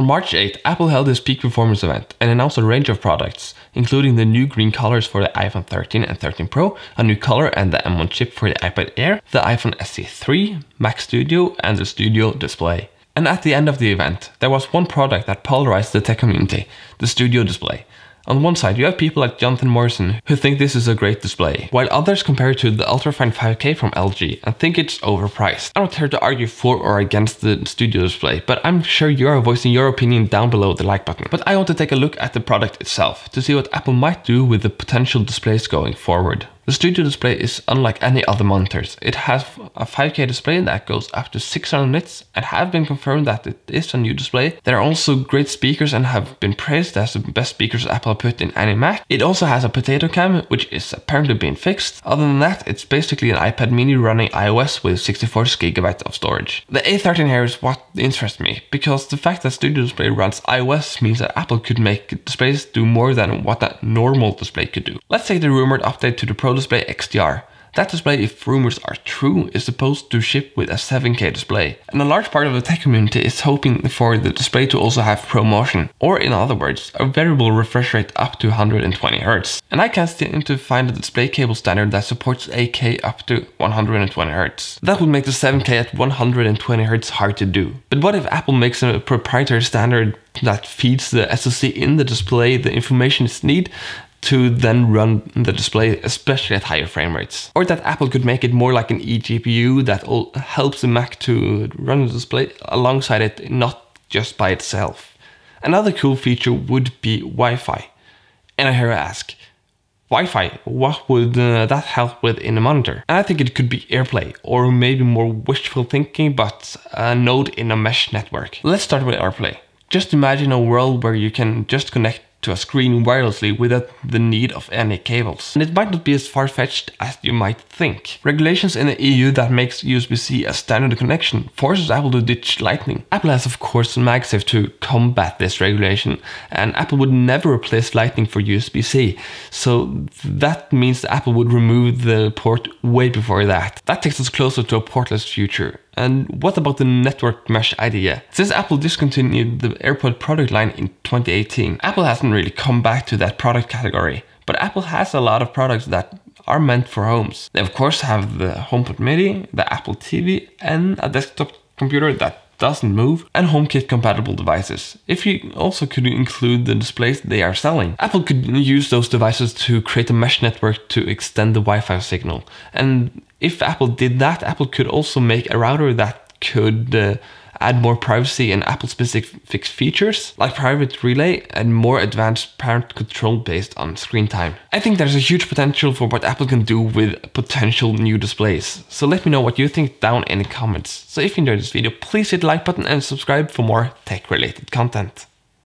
On March 8th, Apple held its peak performance event and announced a range of products, including the new green colors for the iPhone 13 and 13 Pro, a new color and the M1 chip for the iPad Air, the iPhone SE 3, Mac Studio and the Studio Display. And at the end of the event, there was one product that polarized the tech community, the Studio Display. On one side, you have people like Jonathan Morrison who think this is a great display, while others compare it to the ultrafine 5K from LG and think it's overpriced. I'm not here to argue for or against the Studio Display, but I'm sure you are voicing your opinion down below the like button. But I want to take a look at the product itself to see what Apple might do with the potential displays going forward. The Studio Display is unlike any other monitors. It has a 5K display that goes up to 600 nits and have been confirmed that it is a new display. There are also great speakers and have been praised as the best speakers Apple put in any Mac. It also has a potato cam, which is apparently being fixed. Other than that, it's basically an iPad mini running iOS with 64 GB of storage. The A13 here is what interests me, because the fact that Studio Display runs iOS means that Apple could make displays do more than what a normal display could do. Let's take the rumored update to the Pro Display XDR. That display, if rumors are true, is supposed to ship with a 7K display. And a large part of the tech community is hoping for the display to also have ProMotion, or in other words, a variable refresh rate up to 120Hz. And I can't seem to find a display cable standard that supports 8K up to 120Hz. That would make the 7K at 120Hz hard to do. But what if Apple makes a proprietary standard that feeds the SoC in the display the information it needs to then run the display, especially at higher frame rates? Or that Apple could make it more like an eGPU that helps the Mac to run the display alongside it, not just by itself. Another cool feature would be Wi-Fi. And I hear ask, Wi-Fi, what would that help with in a monitor? And I think it could be AirPlay, or maybe more wishful thinking, but a node in a mesh network. Let's start with AirPlay. Just imagine a world where you can just connect to a screen wirelessly without the need of any cables. And it might not be as far-fetched as you might think. Regulations in the EU that makes USB-C a standard connection forces Apple to ditch Lightning. Apple has of course MagSafe to combat this regulation, and Apple would never replace Lightning for USB-C. So that means that Apple would remove the port way before that. That takes us closer to a portless future. And what about the network mesh idea? Since Apple discontinued the AirPod product line in 2018, Apple hasn't really come back to that product category. But Apple has a lot of products that are meant for homes. They of course have the HomePod Mini, the Apple TV, and a desktop computer that doesn't move, and HomeKit compatible devices. If you also could include the displays they are selling, Apple could use those devices to create a mesh network to extend the Wi-Fi signal. And if Apple did that, Apple could also make a router that could add more privacy and Apple-specific features like private relay and more advanced parent control based on screen time. I think there's a huge potential for what Apple can do with potential new displays. So let me know what you think down in the comments. So if you enjoyed this video, please hit the like button and subscribe for more tech-related content.